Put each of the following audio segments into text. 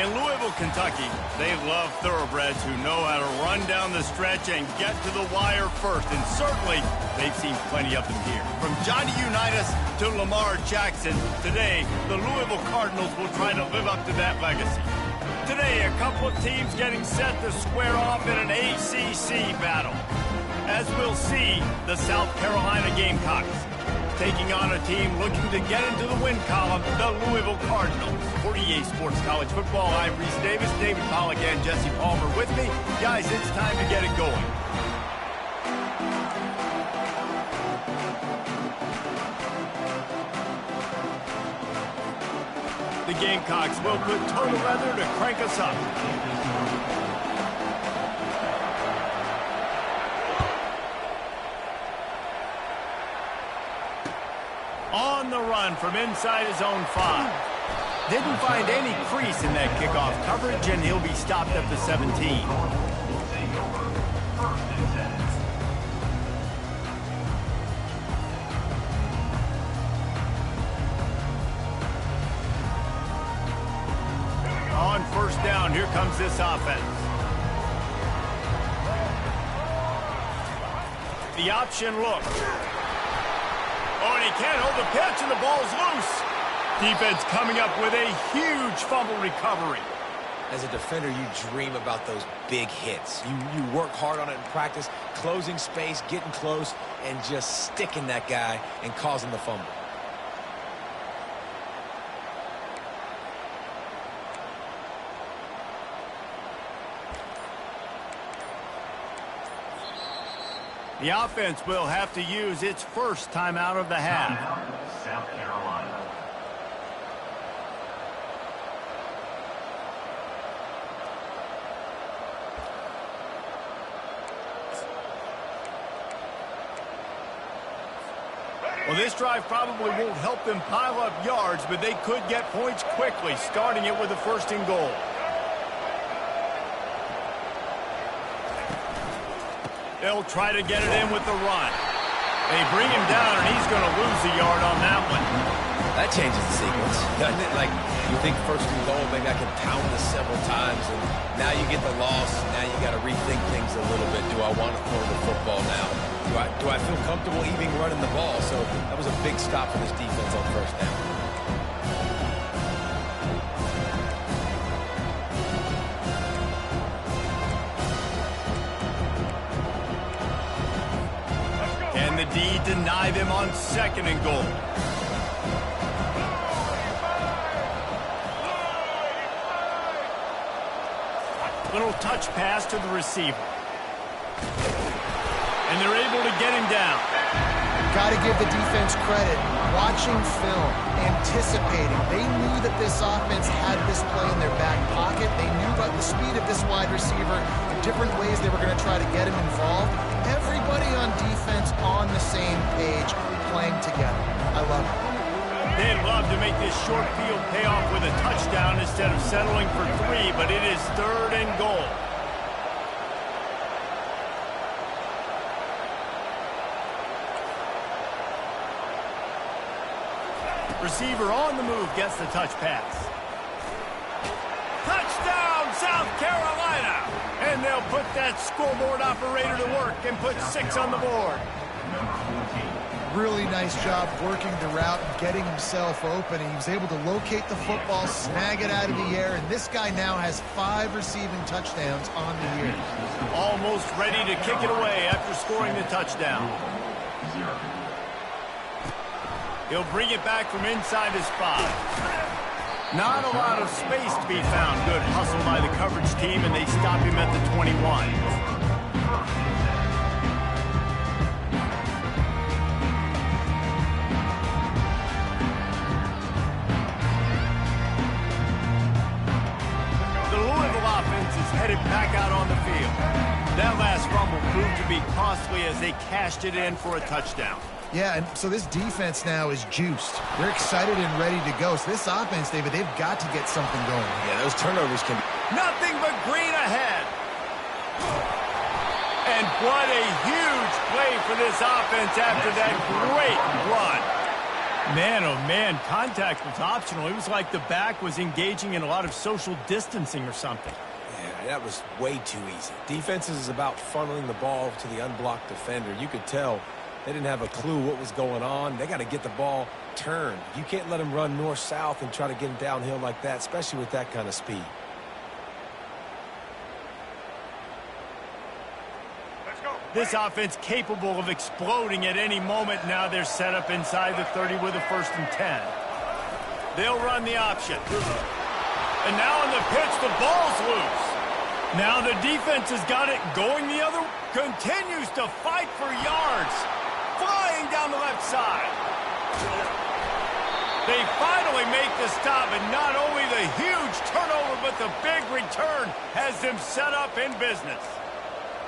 In Louisville, Kentucky, they love thoroughbreds who know how to run down the stretch and get to the wire first. And certainly, they've seen plenty of them here. From Johnny Unitas to Lamar Jackson, today, the Louisville Cardinals will try to live up to that legacy. Today, a couple of teams getting set to square off in an ACC battle. As we'll see, the South Carolina Gamecocks taking on a team looking to get into the win column, the Louisville Cardinals. For EA Sports College Football, I'm Reese Davis, David Pollack, and Jesse Palmer with me. Guys, it's time to get it going. The Gamecocks will put total leather to crank us up. On the run from inside his own 5. Didn't find any crease in that kickoff coverage, and he'll be stopped at the 17. On first down, here comes this offense. The option look. Oh, and he can't hold the pitch, and the ball's loose. Defense coming up with a huge fumble recovery. As a defender, you dream about those big hits. You work hard on it in practice, closing space, getting close, and just sticking that guy and causing the fumble. The offense will have to use its first timeout of the half. South Carolina. Well, this drive probably won't help them pile up yards, but they could get points quickly, starting it with a first and goal. They'll try to get it in with the run. They bring him down, and he's going to lose a yard on that one. That changes the sequence, doesn't it? Like, you think first and goal, maybe I can pound this several times, and now you get the loss. Now you got to rethink things a little bit. Do I want to throw the football now? Do I feel comfortable even running the ball? So that was a big stop for this defense on first down. Can the D deny them on second and goal? Little touch pass to the receiver. And they're able to get him down. Got to give the defense credit. Watching film, anticipating. They knew that this offense had this play in their back pocket. They knew about the speed of this wide receiver, the different ways they were going to try to get him involved. Everybody on defense on the same page, playing together. I love it. They'd love to make this short field pay off with a touchdown instead of settling for 3, but it is third and goal. Receiver on the move gets the touch pass. Touchdown, South Carolina! And they'll put that scoreboard operator to work and put 6 on the board. Really nice job working the route and getting himself open. He was able to locate the football, snag it out of the air, and this guy now has 5 receiving touchdowns on the year. Almost ready to kick it away after scoring the touchdown. He'll bring it back from inside his 5. Not a lot of space to be found. Good hustle by the coverage team, and they stop him at the 21. The Louisville offense is headed back out on the field. That last fumble proved to be costly as they cashed it in for a touchdown. Yeah, and so this defense now is juiced. They're excited and ready to go. So this offense, David, they've got to get something going. Yeah, those turnovers can... Nothing but green ahead. And what a huge play for this offense after that great run. Man, oh man, contact was optional. It was like the back was engaging in a lot of social distancing or something. Yeah, that was way too easy. Defense is about funneling the ball to the unblocked defender. You could tell they didn't have a clue what was going on. They got to get the ball turned. You can't let him run north-south and try to get him downhill like that, especially with that kind of speed. This offense capable of exploding at any moment. Now they're set up inside the 30 with a 1st and 10. They'll run the option. And now on the pitch, the ball's loose. Now the defense has got it going the other. Continues to fight for yards. Flying down the left side. They finally make the stop, and not only the huge turnover, but the big return has them set up in business.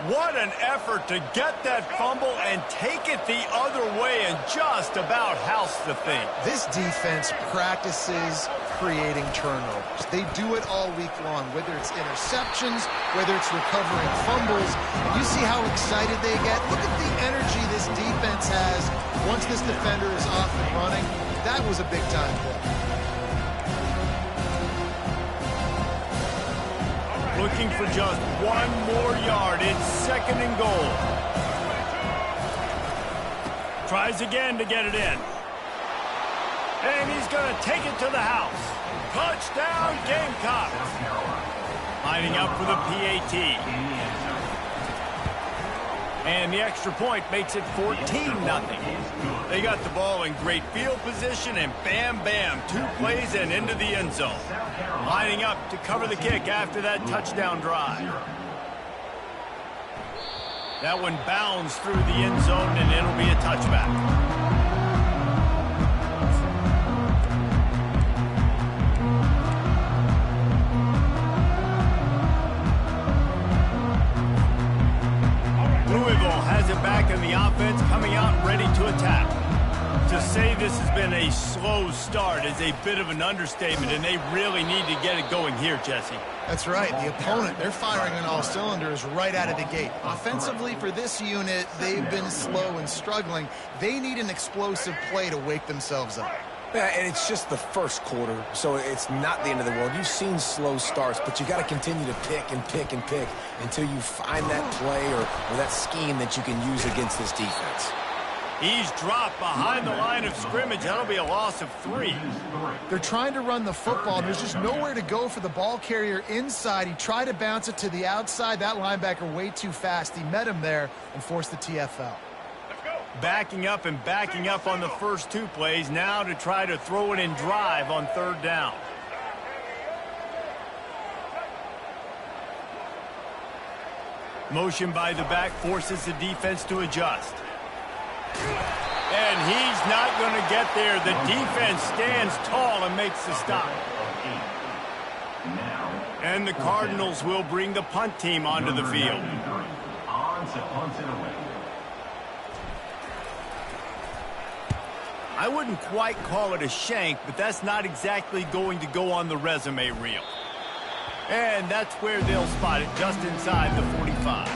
What an effort to get that fumble and take it the other way and just about house the thing. This defense practices creating turnovers. They do it all week long, whether it's interceptions, whether it's recovering fumbles. And you see how excited they get. Look at the energy this defense has once this defender is off and running. That was a big-time play. Looking for just one more yard. It's 2nd and goal. Tries again to get it in. And he's going to take it to the house. Touchdown, Gamecocks. Lining up for the PAT. And the extra point makes it 14-0. They got the ball in great field position, and bam, bam, 2 plays and into the end zone. Lining up to cover the kick after that touchdown drive. That one bounds through the end zone, and it'll be a touchback. Louisville has it back in the offense, coming out ready to attack. To say this has been a slow start is a bit of an understatement, and they really need to get it going here, Jesse. That's right. The opponent, they're firing on all cylinders right out of the gate. Offensively, for this unit, they've been slow and struggling. They need an explosive play to wake themselves up. Yeah, and it's just the first quarter, so it's not the end of the world. You've seen slow starts, but you got to continue to pick and pick and pick until you find that play or that scheme that you can use against this defense. He's dropped behind the line of scrimmage. That'll be a loss of 3. They're trying to run the football. There's just nowhere to go for the ball carrier inside. He tried to bounce it to the outside. That linebacker way too fast. He met him there and forced the TFL. Backing up and backing up on the first 2 plays, now to try to throw it and drive on 3rd down. Motion by the back forces the defense to adjust. And he's not going to get there. The defense stands tall and makes the stop. And the Cardinals will bring the punt team onto the field. I wouldn't quite call it a shank, but that's not exactly going to go on the resume reel. And that's where they'll spot it, just inside the 45.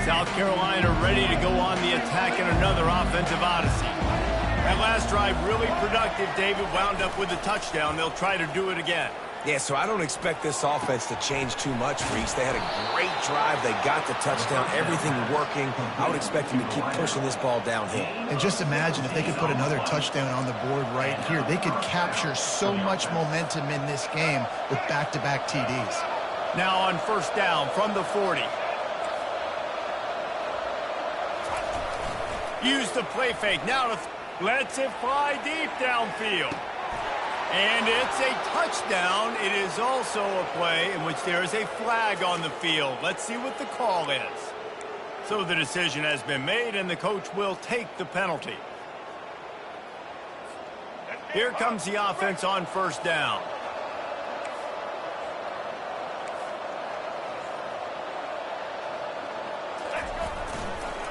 South Carolina ready to go on the attack in another offensive odyssey. That last drive really productive. David wound up with a touchdown. They'll try to do it again. Yeah, so I don't expect this offense to change too much, Reese. They had a great drive. They got the touchdown. Everything working. I would expect them to keep pushing this ball downhill. And just imagine if they could put another touchdown on the board right here. They could capture so much momentum in this game with back-to-back TDs. Now on 1st down from the 40. Use the play fake. Now lets it fly deep downfield. And it's a touchdown. It is also a play in which there is a flag on the field. Let's see what the call is. So the decision has been made, and the coach will take the penalty. Here comes the offense on 1st down.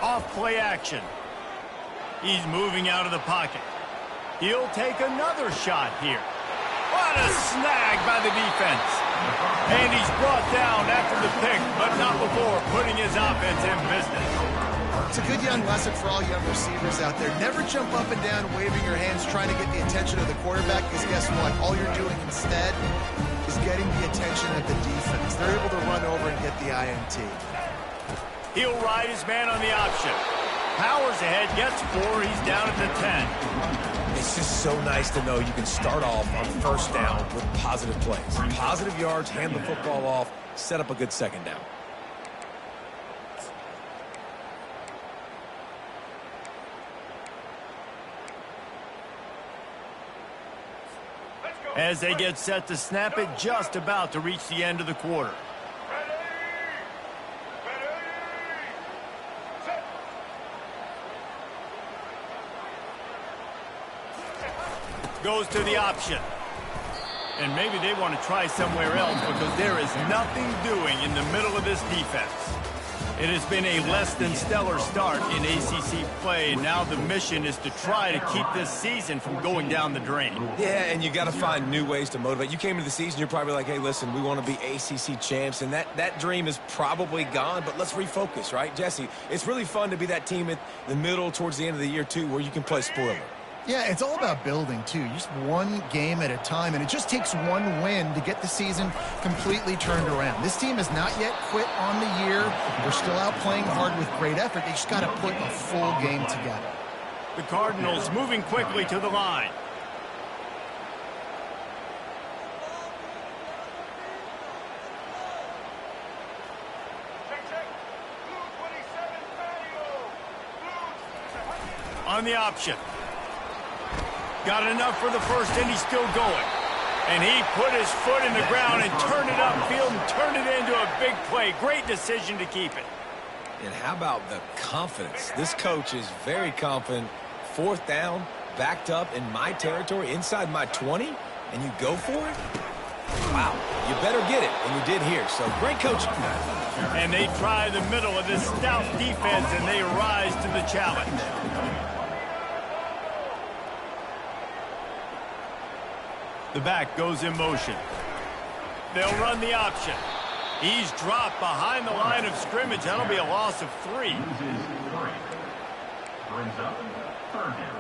Off play action. He's moving out of the pocket. He'll take another shot here. What a snag by the defense. And he's brought down after the pick, but not before putting his offense in business. It's a good young lesson for all young receivers out there. Never jump up and down waving your hands trying to get the attention of the quarterback, because guess what? All you're doing instead is getting the attention of the defense. They're able to run over and get the INT. He'll ride his man on the option. Powers ahead, gets 4. He's down at the 10. It's just so nice to know you can start off on first down with positive plays. Positive yards, hand the football off, set up a good second down. As they get set to snap it, just about to reach the end of the quarter. Goes to the option. And maybe they want to try somewhere else because there is nothing doing in the middle of this defense. It has been a less than stellar start in ACC play, and now the mission is to try to keep this season from going down the drain. Yeah, and you got to find new ways to motivate. You came into the season, you're probably like, hey, listen, we want to be ACC champs, and that dream is probably gone, but let's refocus, right? Jesse, it's really fun to be that team at the middle towards the end of the year, too, where you can play spoiler. Yeah, it's all about building, too. Just one game at a time, and it just takes one win to get the season completely turned around. This team has not yet quit on the year. They're still out playing hard with great effort. They just got to put a full game together. The Cardinals moving quickly to the line. On the option. Got enough for the first, and he's still going. And he put his foot in the ground and turned it upfield and turned it into a big play. Great decision to keep it. And how about the confidence? This coach is very confident. Fourth down, backed up in my territory, inside my 20, and you go for it? Wow, you better get it, and you did here. So great coaching. And they try the middle of this stout defense, and they rise to the challenge. The back goes in motion. They'll run the option. He's dropped behind the line of scrimmage. That'll be a loss of 3. Brings up third down.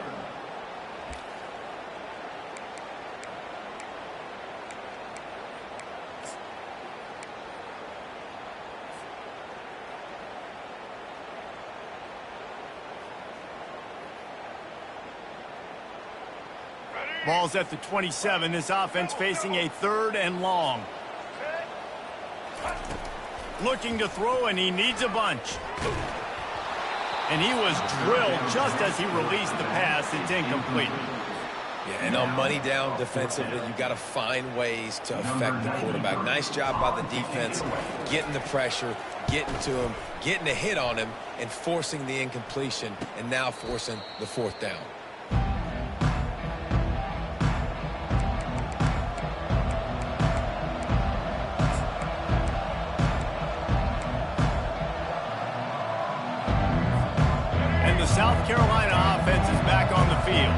Ball's at the 27. This offense facing a 3rd and long. Looking to throw, and he needs a bunch. And he was drilled just as he released the pass. It's incomplete. Yeah, and on money down defensively, you got to find ways to affect the quarterback. Nice job by the defense, getting the pressure, getting to him, getting a hit on him, and forcing the incompletion, and now forcing the 4th down. South Carolina offense is back on the field.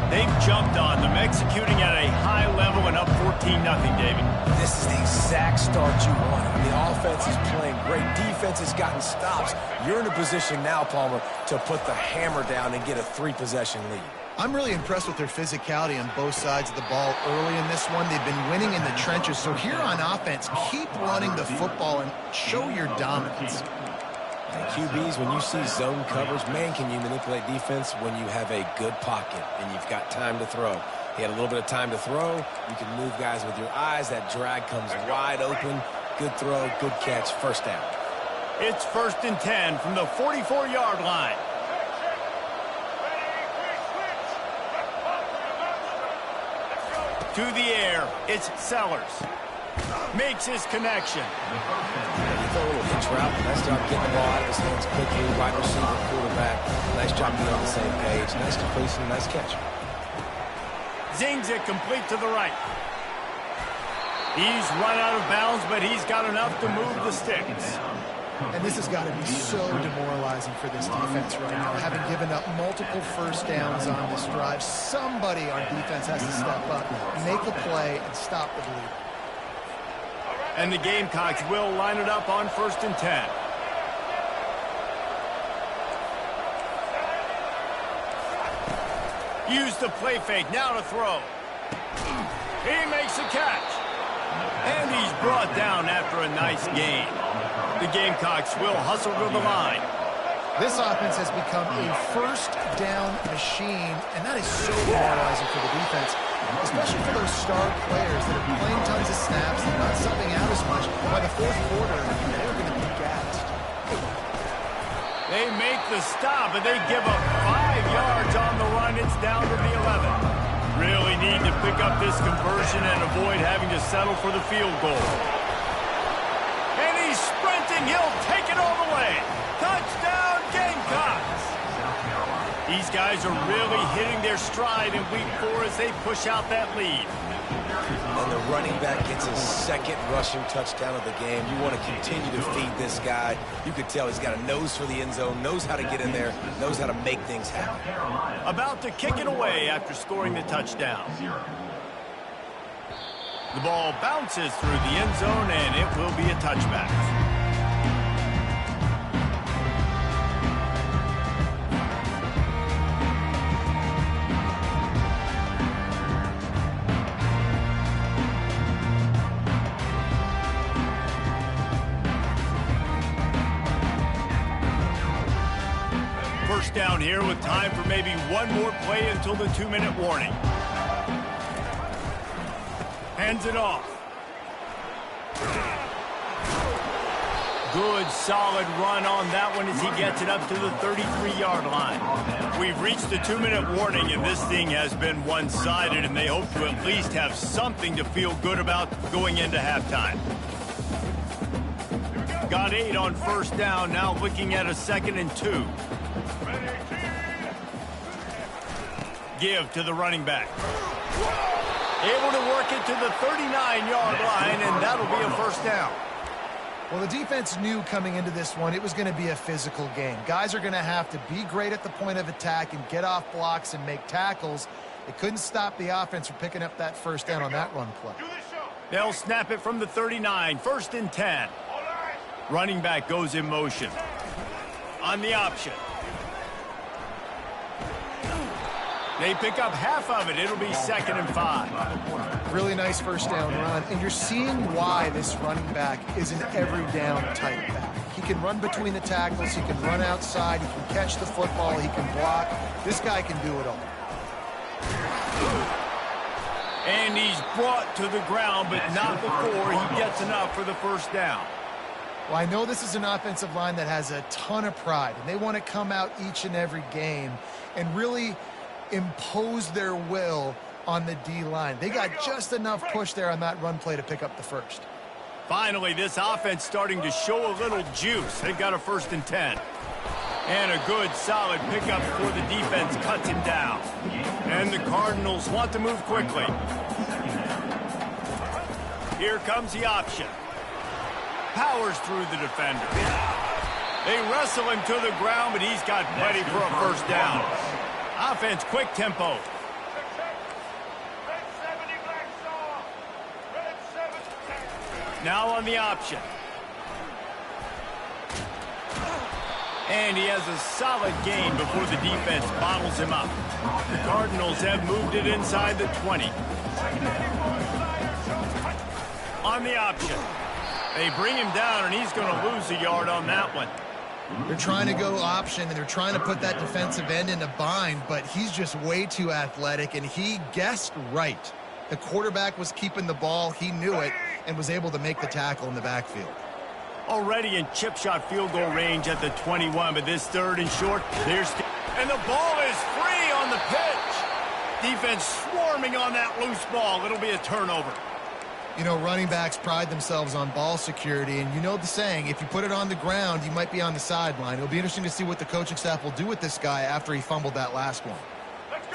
They've jumped on them, executing at a high level and up 14-0, David. This is the exact start you want. The offense is playing great. Defense has gotten stops. You're in a position now, Palmer, to put the hammer down and get a 3-possession lead. I'm really impressed with their physicality on both sides of the ball early in this one. They've been winning in the trenches. So here on offense, keep running the football and show your dominance. And QBs, when you see zone coverage, man, can you manipulate defense when you have a good pocket and you've got time to throw. He had a little bit of time to throw. You can move guys with your eyes. That drag comes wide open. Good throw, good catch, first down. It's 1st and 10 from the 44-yard line. To the air, it's Sellers. Makes his connection. You throw a little hitch route. Nice job getting the ball out of his hands quickly. Wide receiver, quarterback. Nice job being on the same page. Nice completion, nice catch. Zings it complete to the right. He's run out of bounds, but he's got enough to move the sticks. And this has got to be so demoralizing for this defense right now, having given up multiple first downs on this drive. Somebody on defense has to step up, make a play, and stop the bleed. And the Gamecocks will line it up on 1st and 10. Use the play fake, now to throw. He makes a catch. And he's brought down after a nice gain. The Gamecocks will hustle to the line. This offense has become a first down machine, and that is so demoralizing for the defense, especially for those star players that are playing tons of snaps and not subbing out as much. By the fourth quarter, they're going to be gassed. They make the stop, and they give up 5 yards on the run. It's down to the 11. Really need to pick up this conversion and avoid having to settle for the field goal. And he's sprinting. He'll take it all the way. Touchdown, Gamecocks! These guys are really hitting their stride in week 4 as they push out that lead. And the running back gets his 2nd rushing touchdown of the game. You want to continue to feed this guy. You could tell he's got a nose for the end zone, knows how to get in there, knows how to make things happen. About to kick it away after scoring the touchdown. The ball bounces through the end zone, and it will be a touchback. First down here with time for maybe one more play until the 2-minute warning. Hands it off. Good, solid run on that one as he gets it up to the 33-yard line. We've reached the 2-minute warning, and this thing has been one-sided, and they hope to at least have something to feel good about going into halftime. Got 8 on first down, now looking at a 2nd and 2. Give to the running back. Able to work it to the 39-yard line, and that'll be a first down. Well, the defense knew coming into this one it was going to be a physical game. Guys are going to have to be great at the point of attack and get off blocks and make tackles. They couldn't stop the offense from picking up that first down on that run play. They'll snap it from the 39, 1st and 10. Running back goes in motion. On the option. They pick up half of it. It'll be 2nd and 5. Really nice first down run, and you're seeing why this running back is an every down type back. He can run between the tackles, he can run outside, he can catch the football, he can block. This guy can do it all. And he's brought to the ground, but not before he gets enough for the first down. Well, I know this is an offensive line that has a ton of pride, and they want to come out each and every game and really impose their will on the D-line. They got just enough push there on that run play to pick up the first. Finally, this offense starting to show a little juice. They've got a 1st and 10. And a good, solid pickup before the defense cuts him down. And the Cardinals want to move quickly. Here comes the option. Powers through the defender. They wrestle him to the ground, but he's got plenty for a first down. Offense, quick tempo. Now on the option. And he has a solid gain before the defense bottles him up. The Cardinals have moved it inside the 20. On the option. They bring him down, and he's going to lose a yard on that one. They're trying to go option, and they're trying to put that defensive end in a bind, but he's just way too athletic, and he guessed right. The quarterback was keeping the ball. He knew it and was able to make the tackle in the backfield. Already in chip shot field goal range at the 21, but this 3rd and short, and the ball is free on the pitch. Defense swarming on that loose ball. It'll be a turnover. You know, running backs pride themselves on ball security, and you know the saying, if you put it on the ground, you might be on the sideline. It'll be interesting to see what the coaching staff will do with this guy after he fumbled that last one.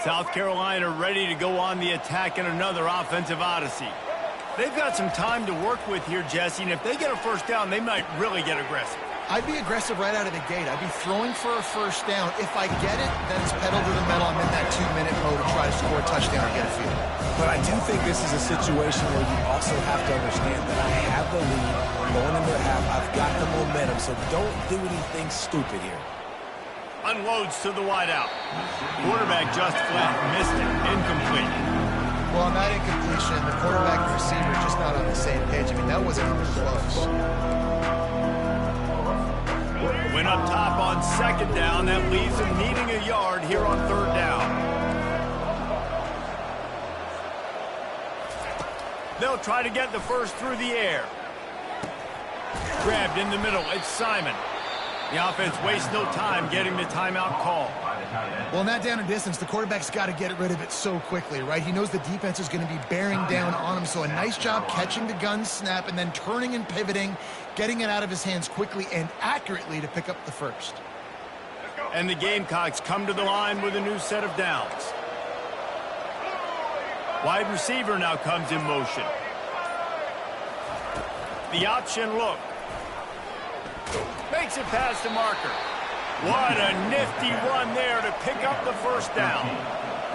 South Carolina ready to go on the attack in another offensive odyssey. They've got some time to work with here, Jesse, and if they get a first down, they might really get aggressive. I'd be aggressive right out of the gate. I'd be throwing for a first down. If I get it, then it's pedal to the metal. I'm in that 2-minute mode to try to score a touchdown or get a field. But I do think this is a situation where you also have to understand that I have the lead going into the half. I've got the momentum, so don't do anything stupid here. Unloads to the wideout. Quarterback just flat missed it. Incomplete. Well, on that incompletion, the quarterback and receiver just not on the same page. I mean, that wasn't even close. Went up top on second down. That leaves him needing a yard here on third down. They'll try to get the first through the air. Grabbed in the middle. It's Simon. The offense wastes no time getting the timeout call. Well, in that down and distance, the quarterback's got to get rid of it so quickly, right? He knows the defense is going to be bearing down on him, so a nice job catching the gun snap and then turning and pivoting, getting it out of his hands quickly and accurately to pick up the first. And the Gamecocks come to the line with a new set of downs. Wide receiver now comes in motion. The option look. Makes it past the marker. What a nifty run there to pick up the first down.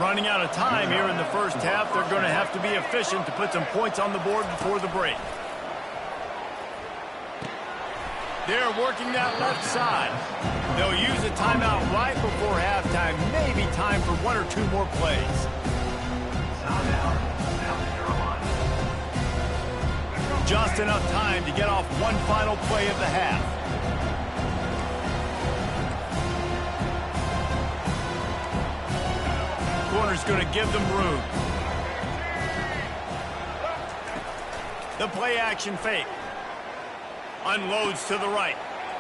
Running out of time here in the first half. They're going to have to be efficient to put some points on the board before the break. They're working that left side. They'll use a timeout right before halftime. Maybe time for one or two more plays. Just enough time to get off one final play of the half. Corner's going to give them room. The play action fake. Unloads to the right.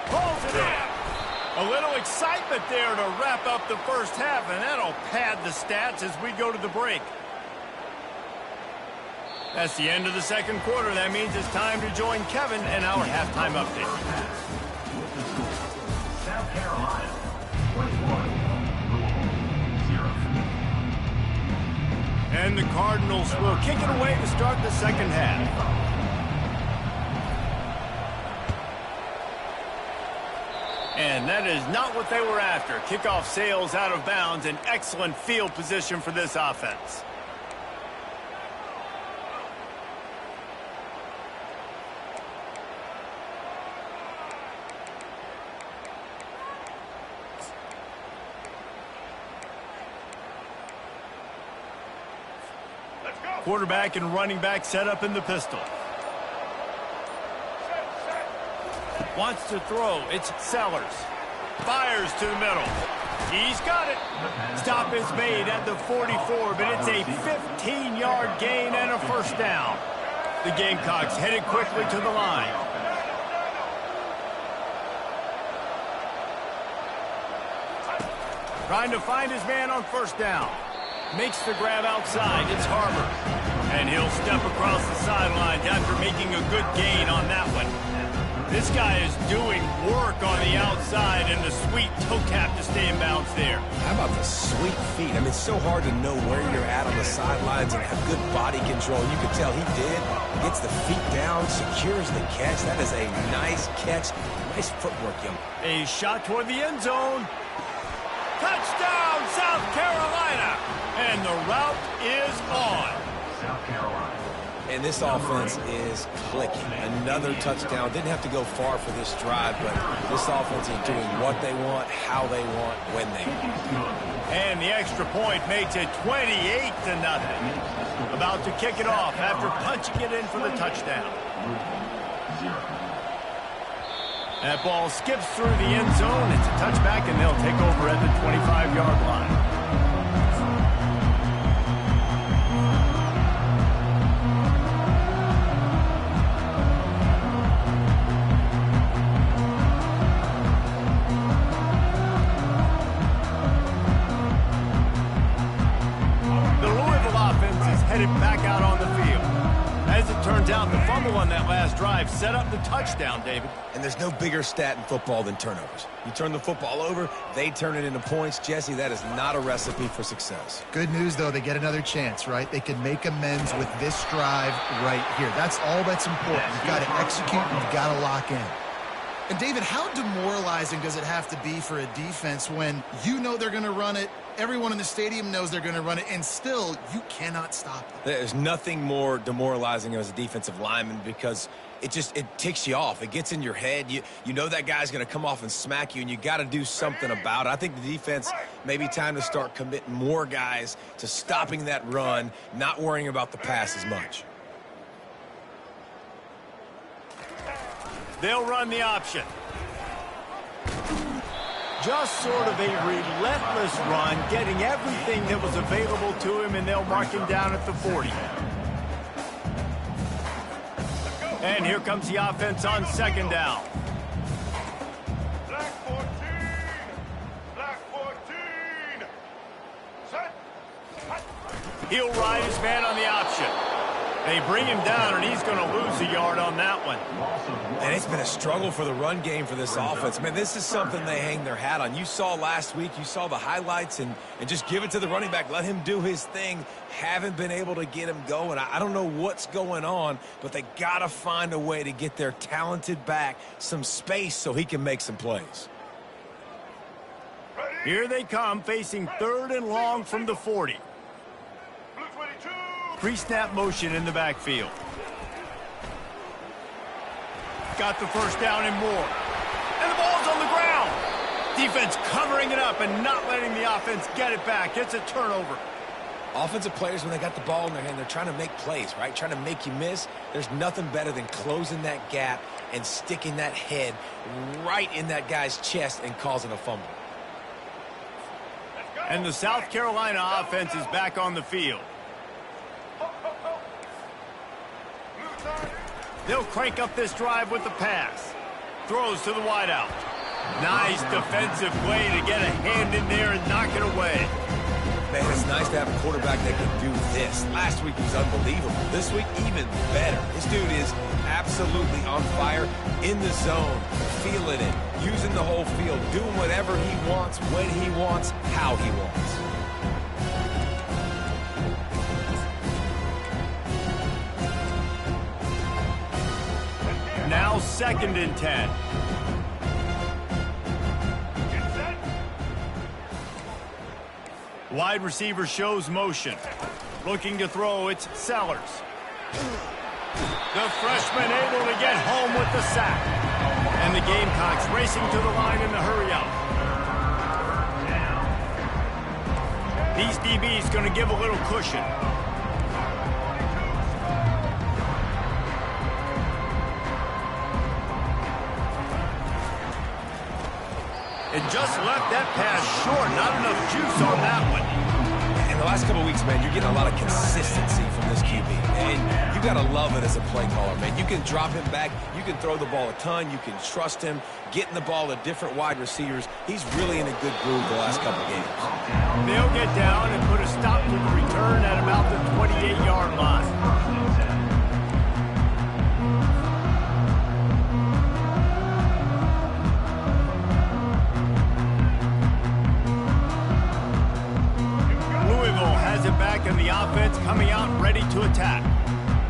Pulls it in. A little excitement there to wrap up the first half, and that'll pad the stats as we go to the break. That's the end of the second quarter. That means it's time to join Kevin in our halftime update. South Carolina, 21. And the Cardinals will kick it away to start the second half. And that is not what they were after. Kickoff sails out of bounds. An excellent field position for this offense. Quarterback and running back set up in the pistol. Wants to throw. It's Sellers. Fires to the middle. He's got it. Stop is made at the 44, but it's a 15-yard gain and a first down. The Gamecocks headed quickly to the line. Trying to find his man on first down. Makes the grab outside. It's Harbor. And he'll step across the sidelines after making a good gain on that one. This guy is doing work on the outside and the sweet toe cap to stay in bounds there. How about the sweet feet? I mean, it's so hard to know where you're at on the sidelines and have good body control. You can tell he did. Gets the feet down, secures the catch. That is a nice catch. Nice footwork, young. A shot toward the end zone. Touchdown, South Carolina! And the route is on. South Carolina. And this offense is clicking. Another touchdown. Didn't have to go far for this drive, but this offense is doing what they want, how they want, when they want. And the extra point makes it 28-0. About to kick it off after punching it in for the touchdown. That ball skips through the end zone. It's a touchback, and they'll take over at the 25-yard line. Headed back out on the field. As it turns out, the fumble on that last drive set up the touchdown, David. And there's no bigger stat in football than turnovers. You turn the football over, they turn it into points. Jesse, that is not a recipe for success. Good news, though, they get another chance, right? They can make amends with this drive right here. That's all that's important. You've got to execute and you've got to lock in. And David, how demoralizing does it have to be for a defense when you know they're going to run it, everyone in the stadium knows they're going to run it, and still you cannot stop them? There's nothing more demoralizing as a defensive lineman because it ticks you off. It gets in your head. You know that guy's going to come off and smack you, and you got to do something about it. I think the defense may be time to start committing more guys to stopping that run, not worrying about the pass as much. They'll run the option. Just sort of a relentless run, getting everything that was available to him, and they'll mark him down at the 40. And here comes the offense on second down. Black 14. Black 14. Set. He'll ride his man on the option. They bring him down, and he's going to lose a yard on that one. And it's been a struggle for the run game for this offense. Man, this is something they hang their hat on. You saw last week, you saw the highlights, and just give it to the running back. Let him do his thing. Haven't been able to get him going. I don't know what's going on, but they got to find a way to get their talented back some space so he can make some plays. Here they come, facing 3rd and long from the 40. Blue 22. Pre-snap motion in the backfield. Got the first down and more. And the ball's on the ground. Defense covering it up and not letting the offense get it back. It's a turnover. Offensive players, when they got the ball in their hand, they're trying to make plays, right? Trying to make you miss. There's nothing better than closing that gap and sticking that head right in that guy's chest and causing a fumble. And the South Carolina offense is back on the field. They'll crank up this drive with the pass. Throws to the wideout. Nice defensive play to get a hand in there and knock it away. Man, it's nice to have a quarterback that can do this. Last week he was unbelievable. This week, even better. This dude is absolutely on fire, in the zone, feeling it, using the whole field, doing whatever he wants, when he wants, how he wants. Now 2nd and 10. Wide receiver shows motion. Looking to throw, it's Sellers. The freshman able to get home with the sack. And the Gamecocks racing to the line in the hurry-up. These DBs going to give a little cushion. And just left that pass short. Not enough juice on that one. In the last couple of weeks, man, you're getting a lot of consistency from this QB. And you got to love it as a play caller, man. You can drop him back. You can throw the ball a ton. You can trust him. Getting the ball to different wide receivers. He's really in a good groove the last couple of games. They'll get down and put a stop to the return at about the 28-yard line. And the offense coming out ready to attack.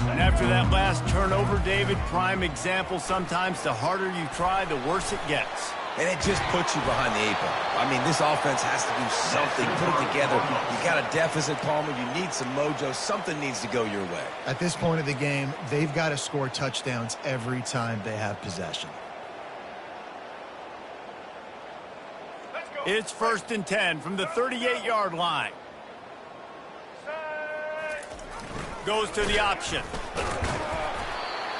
And after that last turnover, David, prime example, sometimes the harder you try, the worse it gets. And it just puts you behind the 8 ball. I mean, this offense has to do something, put it together. You got a deficit, Palmer. You need some mojo. Something needs to go your way. At this point of the game, they've got to score touchdowns every time they have possession. It's 1st and 10 from the 38-yard line. Goes to the option.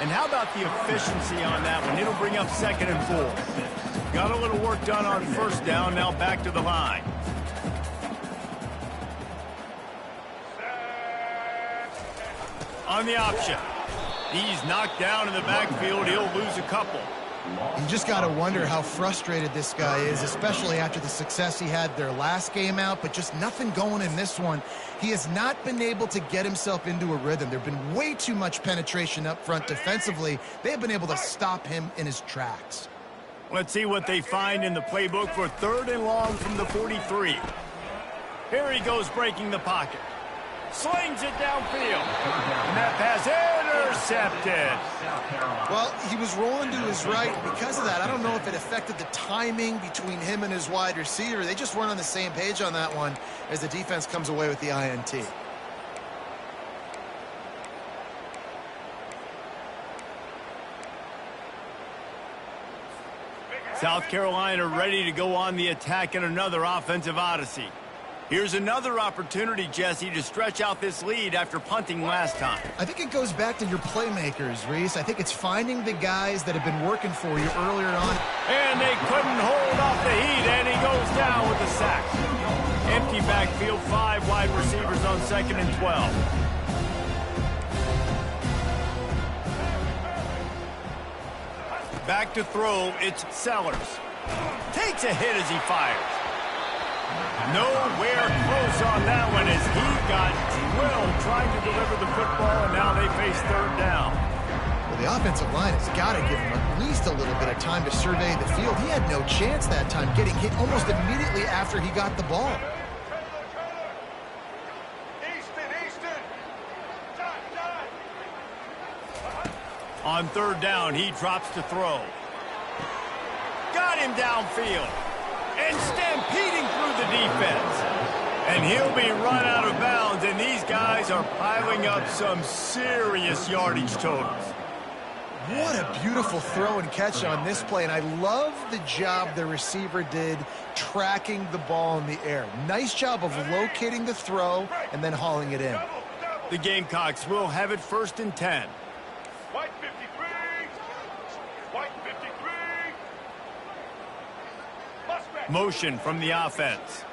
And how about the efficiency on that one? It'll bring up 2nd and 4. Got a little work done on 1st down, now back to the line. On the option. He's knocked down in the backfield. He'll lose a couple. You just got to wonder how frustrated this guy is, especially after the success he had their last game out, but just nothing going in this one. He has not been able to get himself into a rhythm. There have been way too much penetration up front defensively. They have been able to stop him in his tracks. Let's see what they find in the playbook for 3rd and long from the 43. Here he goes breaking the pocket. Slings it downfield. And that pass Intercepted. Well, he was rolling to his right. Because of that, I don't know if it affected the timing between him and his wide receiver. They just weren't on the same page on that one as the defense comes away with the INT. South Carolina ready to go on the attack in another offensive odyssey. Here's another opportunity, Jesse, to stretch out this lead after punting last time. I think it goes back to your playmakers, Reese. I think it's finding the guys that have been working for you earlier on. And they couldn't hold off the heat, and he goes down with a sack. Empty backfield, 5 wide receivers on 2nd and 12. Back to throw, it's Sellers. Takes a hit as he fires. Nowhere close on that one as he got drilled trying to deliver the football, and now they face 3rd down. Well, the offensive line has got to give him at least a little bit of time to survey the field. He had no chance that time, getting hit almost immediately after he got the ball. On 3rd down, he drops to throw. Got him downfield. And stampeding through the defense. And he'll be run out of bounds, and these guys are piling up some serious yardage totals. What a beautiful throw and catch on this play, and I love the job the receiver did tracking the ball in the air. Nice job of locating the throw and then hauling it in. The Gamecocks will have it 1st and 10. White 53. White 53. Muskrat. Motion from the offense.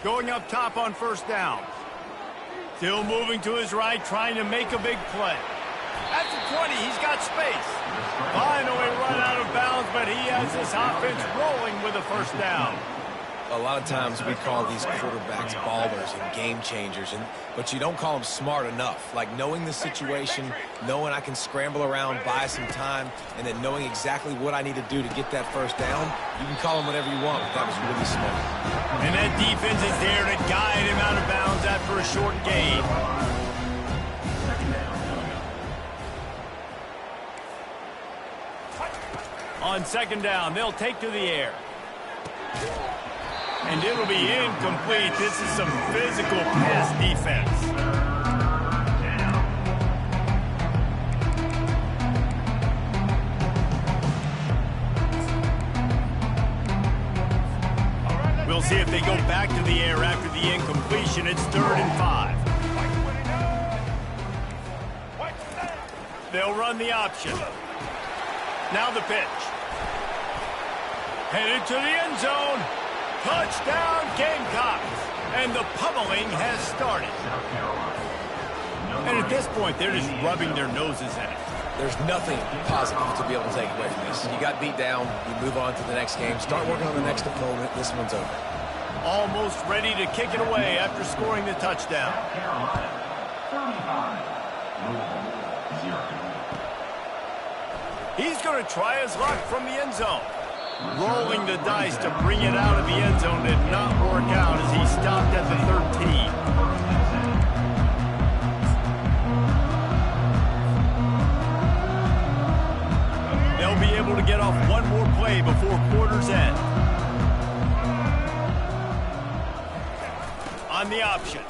Going up top on 1st down. Still moving to his right, trying to make a big play. At the 20, he's got space. Finally run out of bounds, but he has this offense rolling with a 1st down. A lot of times we call these quarterbacks ballers and game changers, but you don't call them smart enough. Like knowing the situation, knowing I can scramble around, buy some time, and then knowing exactly what I need to do to get that 1st down. You can call them whatever you want, but that was really smart. And that defense is there to guide him out of bounds after a short gain. On 2nd down, they'll take to the air. And it'll be incomplete. This is some physical pass defense. We'll see if they go back to the air after the incompletion. It's 3rd and 5. They'll run the option. Now the pitch. Headed to the end zone. Touchdown, Gamecocks. And the pummeling has started. And at this point, they're just rubbing their noses at it. There's nothing positive to be able to take away from this. You got beat down, you move on to the next game, start working on the next opponent. This one's over. Almost ready to kick it away after scoring the touchdown. Carolina, 35. He's going to try his luck from the end zone. Rolling the dice to bring it out of the end zone did not work out as he stopped at the 13. They'll be able to get off one more play before quarter's end. On the option.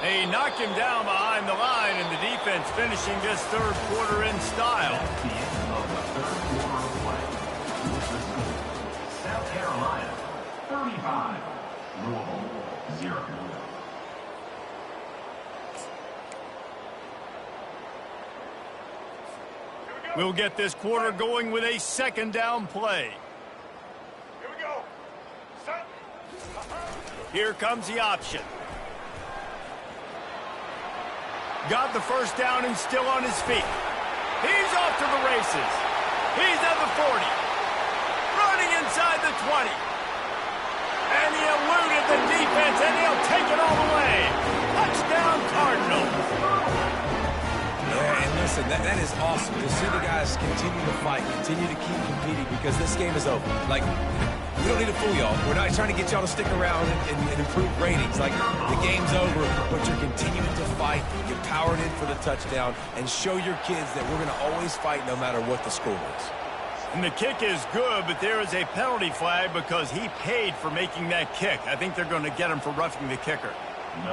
They knock him down behind the line, and the defense finishing this 3rd quarter in style. The end of the 3rd quarter of play. South Carolina, 35. Louisville, 0. We'll get this quarter going with a 2nd down play. Here we go. Set. Here comes the option. Got the 1st down and still on his feet. He's off to the races. He's at the 40. Running inside the 20. And he eluded the defense, and he'll take it all the way. Touchdown, Cardinals. Yeah, and Listen, that is awesome to see the guys continue to fight, continue to keep competing, because this game is over. Like, we don't need to fool y'all. We're not trying to get y'all to stick around and improve ratings. Like, the game's over, but you're continuing to fight, get powered in for the touchdown, and show your kids that we're going to always fight no matter what the score is. And the kick is good, but there is a penalty flag because he paid for making that kick. I think they're going to get him for roughing the kicker.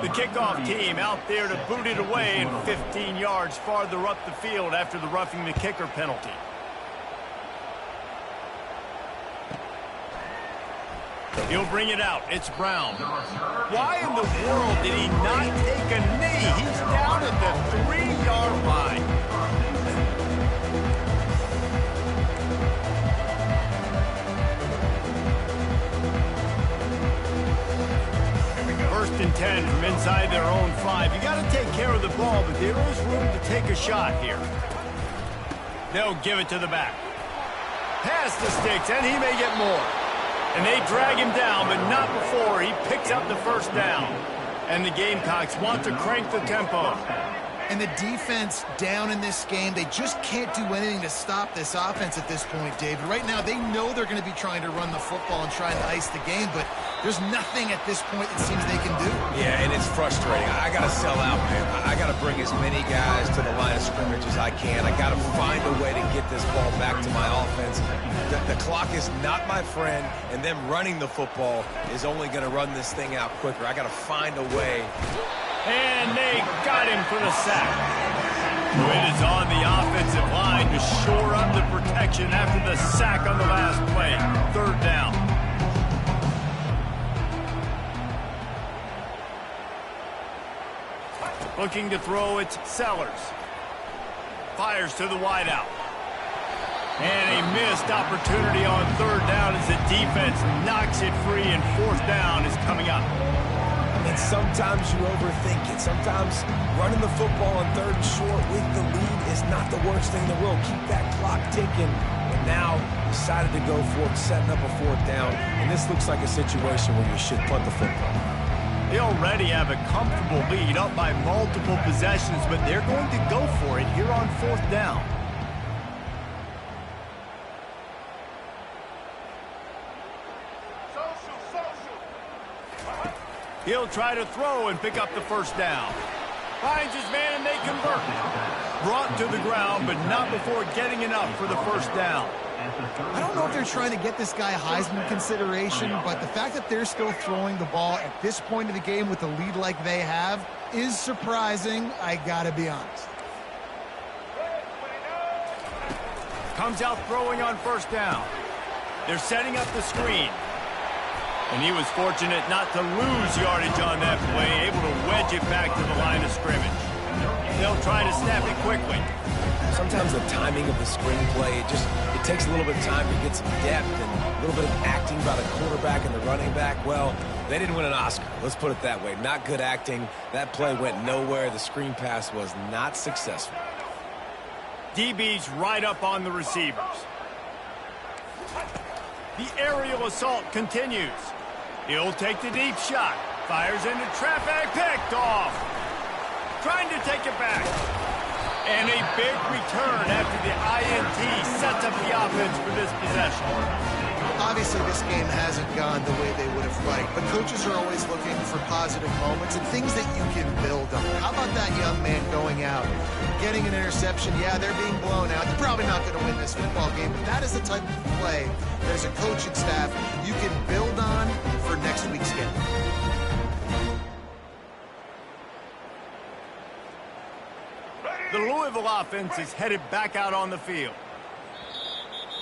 The kickoff team out there to boot it away and 15 yards farther up the field after the roughing the kicker penalty. He'll bring it out. It's Brown. Why in the world did he not take a knee? He's down at the 3-yard line. First and 10 from inside their own 5. You got to take care of the ball, but there is room to take a shot here. They'll give it to the back. Pass the sticks, and he may get more. And they drag him down, but not before he picks up the first down. And the Gamecocks want to crank the tempo. And the defense down in this game, they just can't do anything to stop this offense at this point, David. Right now, they know they're going to be trying to run the football and trying to ice the game, but there's nothing at this point it seems they can do. Yeah, and it's frustrating. I got to sell out, man. I got to bring as many guys to the line of scrimmage as I can. I got to find a way to get this ball back to my offense. The clock is not my friend, and them running the football is only going to run this thing out quicker. I got to find a way. And they got him for the sack. It is on the offensive line to shore up the protection after the sack on the last play. Third down. Looking to throw, it's Sellers. Fires to the wideout. And a missed opportunity on third down as the defense knocks it free, and fourth down is coming up. And sometimes you overthink it. Sometimes running the football on third and short with the lead is not the worst thing in the world. Keep that clock ticking. And now decided to go for it, setting up a fourth down. And this looks like a situation where you should punt the football. They already have a comfortable lead, up by multiple possessions, but they're going to go for it here on fourth down. He'll try to throw and pick up the first down. Finds his man, and they convert. Brought to the ground, but not before getting enough for the first down. I don't know if they're trying to get this guy Heisman consideration, but the fact that they're still throwing the ball at this point of the game with a lead like they have is surprising, I gotta be honest. Comes out throwing on first down. They're setting up the screen. And he was fortunate not to lose yardage on that play, able to wedge it back to the line of scrimmage. They'll try to snap it quickly. Sometimes the timing of the screenplay, it takes a little bit of time to get some depth and a little bit of acting by the quarterback and the running back. Well, they didn't win an Oscar. Let's put it that way. Not good acting. That play went nowhere. The screen pass was not successful. DB's right up on the receivers. The aerial assault continues. He'll take the deep shot. Fires into traffic. Picked off. Trying to take it back. And a big return after the INT sets up the offense for this possession. Obviously, this game hasn't gone the way they would have liked, but coaches are always looking for positive moments and things that you can build on. How about that young man going out, getting an interception? Yeah, they're being blown out. They're probably not going to win this football game, but that is the type of play that as a coaching staff you can build on for next week's game. The Louisville offense is headed back out on the field.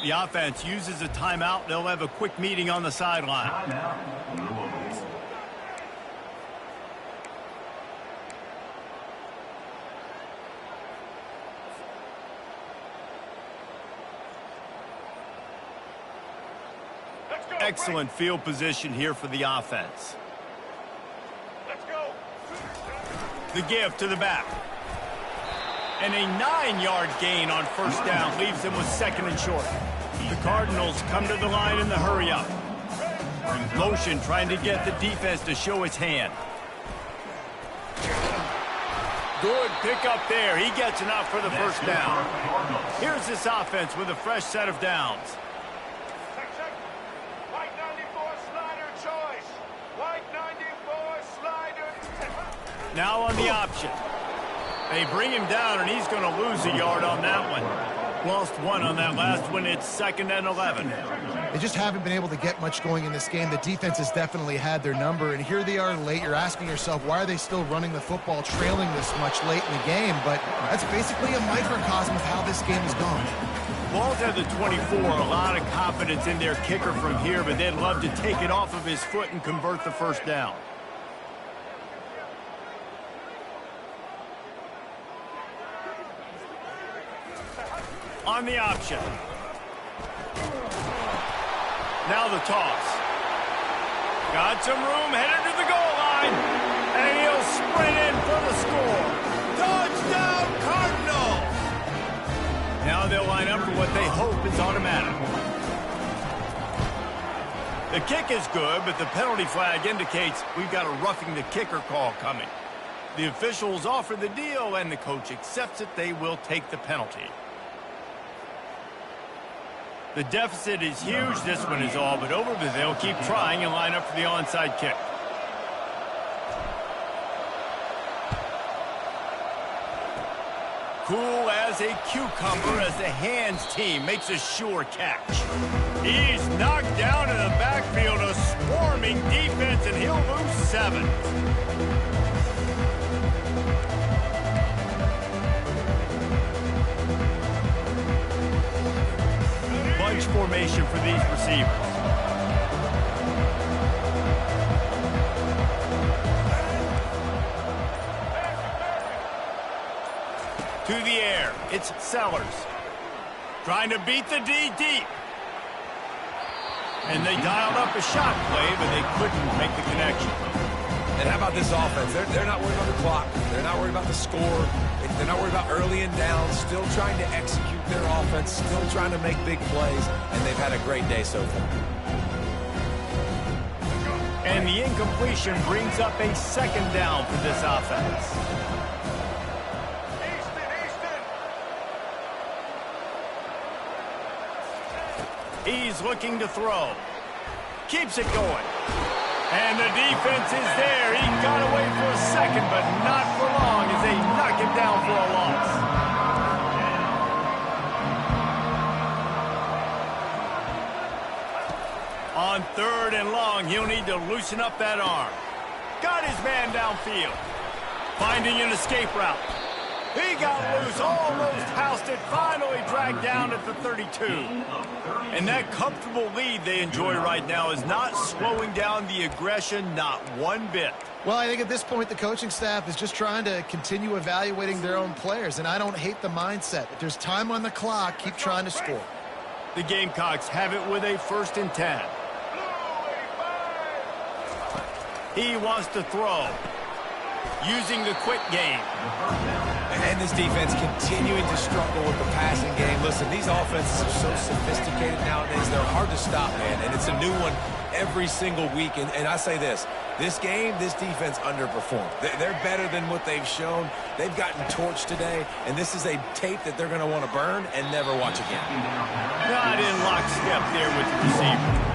The offense uses a timeout. They'll have a quick meeting on the sideline. Timeout, Louisville. Let's go. Excellent field position here for the offense. Let's go. The give to the back. And a 9-yard gain on first down leaves them with second and short. The Cardinals come to the line in the hurry-up. Motion trying to get the defense to show its hand. Good pickup there. He gets enough for the first down. Here's this offense with a fresh set of downs. White 94 slider choice. White 94 slider. Now on the option. They bring him down, and he's going to lose a yard on that one. Lost one on that last one. It's 2nd and 11. They just haven't been able to get much going in this game. The defense has definitely had their number, and here they are late. You're asking yourself, why are they still running the football, trailing this much late in the game? But that's basically a microcosm of how this game has gone. Ball's at the 24. A lot of confidence in their kicker from here, but they'd love to take it off of his foot and convert the first down. On the option. Now the toss. Got some room, headed to the goal line. And he'll sprint in for the score. Touchdown, Cardinals! Now they'll line up for what they hope is automatic. The kick is good, but the penalty flag indicates we've got a roughing the kicker call coming. The officials offer the deal, and the coach accepts it. They will take the penalty. The deficit is huge. This one is all but over, but they'll keep trying and line up for the onside kick. Cool as a cucumber as the hands team makes a sure catch. He's knocked down in the backfield, a swarming defense, and he'll lose 7. Bunch formation for these receivers. To the air, it's Sellers. Trying to beat the D deep. And they dialed up a shot play, but they couldn't make the connection. And how about this offense? They're not worried about the clock. They're not worried about the score. They're not worried about early and down. Still trying to execute their offense. Still trying to make big plays. And they've had a great day so far. And the incompletion brings up a 2nd down for this offense. He's looking to throw. Keeps it going. And the defense is there. He got away for a second, but not for long as they knock him down for a loss. On 3rd and long, he'll need to loosen up that arm. Got his man downfield. Finding an escape route. He got loose, almost housed it, finally dragged down at the 32. And that comfortable lead they enjoy right now is not slowing down the aggression, not one bit. Well, I think at this point the coaching staff is just trying to continue evaluating their own players, and I don't hate the mindset. If there's time on the clock, keep trying to score. The Gamecocks have it with a 1st and 10. He wants to throw, using the quick game. And this defense continuing to struggle with the passing game. Listen, these offenses are so sophisticated nowadays. They're hard to stop, man. And it's a new one every single week. And I say this game, this defense underperformed. They're better than what they've shown. They've gotten torched today. And this is a tape that they're going to want to burn and never watch again. Not in lockstep there with the receiver.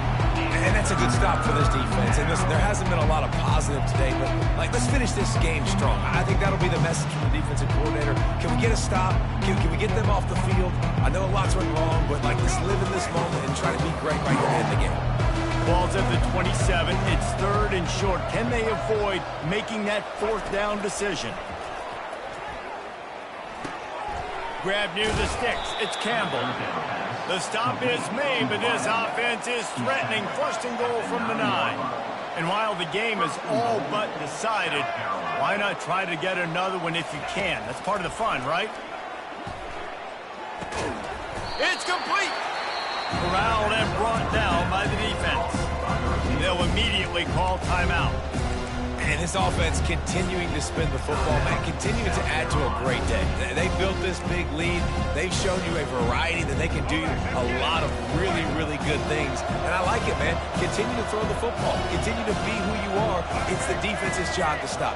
And that's a good stop for this defense. And listen, there hasn't been a lot of positive today, but let's finish this game strong. I think that'll be the message from the defensive coordinator. Can we get a stop? Can we get them off the field? I know a lot's went wrong, but let's live in this moment and try to be great right here in the game. Ball's at the 27. It's 3rd and short. Can they avoid making that 4th down decision? Grab near the sticks. It's Campbell. The stop is made, but this offense is threatening 1st and goal from the 9. And while the game is all but decided, why not try to get another one if you can? That's part of the fun, right? It's complete. Corralled and brought down by the defense. They'll immediately call timeout. And this offense continuing to spin the football, man, continuing to add to a great day. They built this big lead. They've shown you a variety that they can do a lot of really, really good things. And I like it, man. Continue to throw the football. Continue to be who you are. It's the defense's job to stop.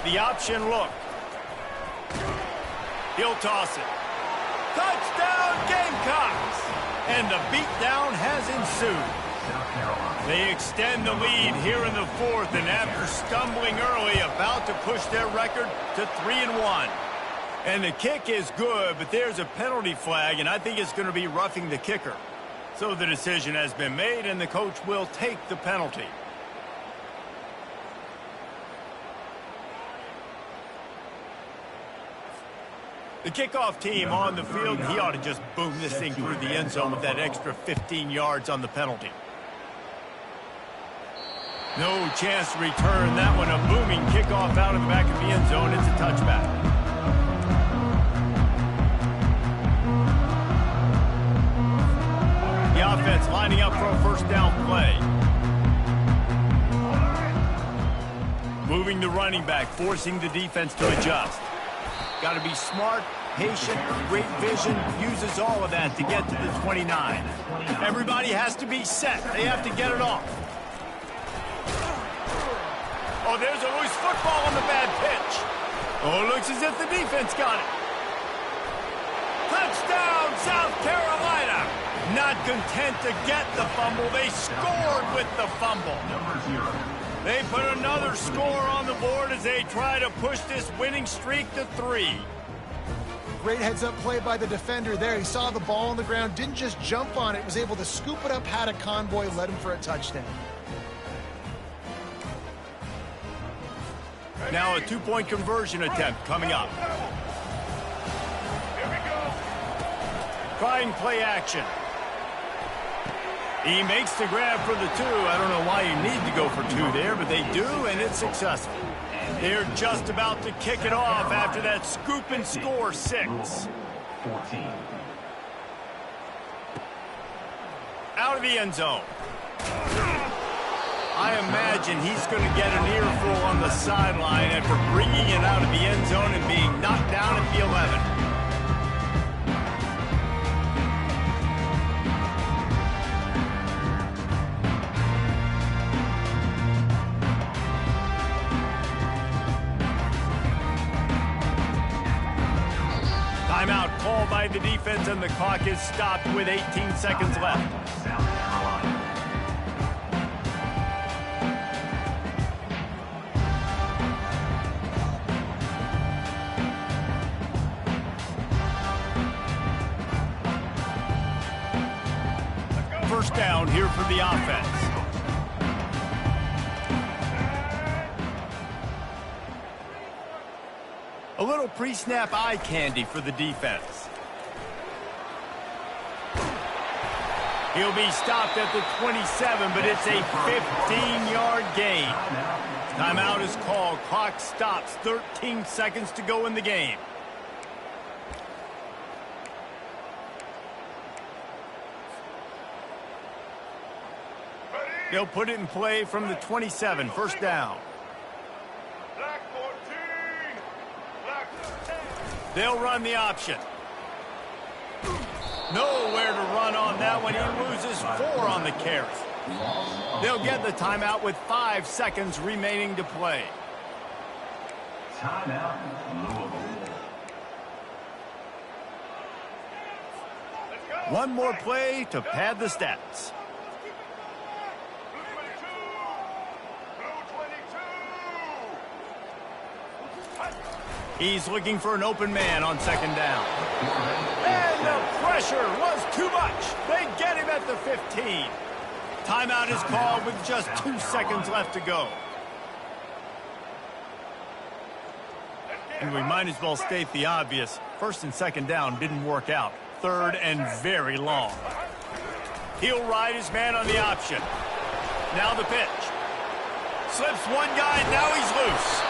the option look. He'll toss it. Touchdown, Gamecocks! And the beatdown has ensued. They extend the lead here in the fourth, and after stumbling early, about to push their record to 3-1. And the kick is good, but there's a penalty flag, and I think it's going to be roughing the kicker. So the decision has been made, and the coach will take the penalty. The kickoff team on the field, he ought to just boom this thing through the end zone with that extra 15 yards on the penalty. No chance to return that one. A booming kickoff out of the back of the end zone. It's a touchback. The offense lining up for a first down play. Moving the running back, forcing the defense to adjust. Got to be smart, patient, great vision, uses all of that to get to the 29. Everybody has to be set. They have to get it off. Oh, there's a loose football on the bad pitch. Oh, it looks as if the defense got it. Touchdown, South Carolina. Not content to get the fumble, they scored with the fumble. They put another score on the board as they try to push this winning streak to 3. Great heads-up play by the defender there. He saw the ball on the ground, didn't just jump on it, was able to scoop it up, had a convoy, led him for a touchdown. Now a two-point conversion attempt coming up. Here we go. Trying play action. He makes the grab for the 2. I don't know why you need to go for 2 there, but they do, and it's successful. They're just about to kick it off after that scoop and score 6. 14. Out of the end zone. I imagine he's going to get an earful on the sideline after bringing it out of the end zone and being knocked down at the 11. Timeout called by the defense, and the clock is stopped with 18 seconds left. South Carolina. First down here for the offense. A little pre-snap eye candy for the defense. He'll be stopped at the 27, but it's a 15-yard gain. Timeout is called. Clock stops. 13 seconds to go in the game. They'll put it in play from the 27. First down. Black 14. Black 10. They'll run the option. Nowhere to run on that one. He loses 4 on the carry. They'll get the timeout with 5 seconds remaining to play. Timeout, Louisville. One more play to pad the stats. Blue 22. Blue 22. He's looking for an open man on second down. And the pressure was too much. They get him at the 15. Timeout is called with just 2 seconds left to go. And we might as well state the obvious. First and second down didn't work out. Third and very long. He'll ride his man on the option. Now the pitch. Slips one guy, now he's loose.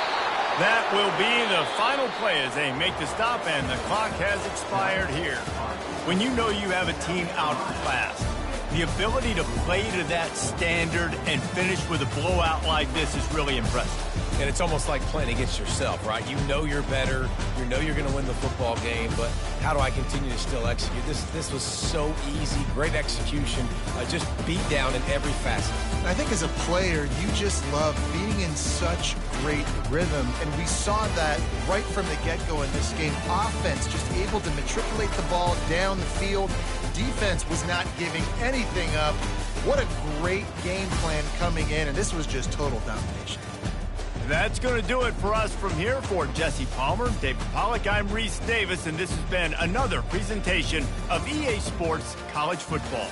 That will be the final play as they make the stop, and the clock has expired here. When you know you have a team outclassed, the ability to play to that standard and finish with a blowout like this is really impressive. And it's almost like playing against yourself, right? You know you're better. You know you're going to win the football game, but how do I continue to still execute? This was so easy. Great execution. Just beat down in every facet. I think as a player, you just love being in such great rhythm, and we saw that right from the get-go in this game. Offense just able to matriculate the ball down the field. Defense was not giving anything up. What a great game plan coming in, and this was just total domination. That's going to do it for us from here. For Jesse Palmer, David Pollack, I'm Reese Davis, and this has been another presentation of EA Sports College Football.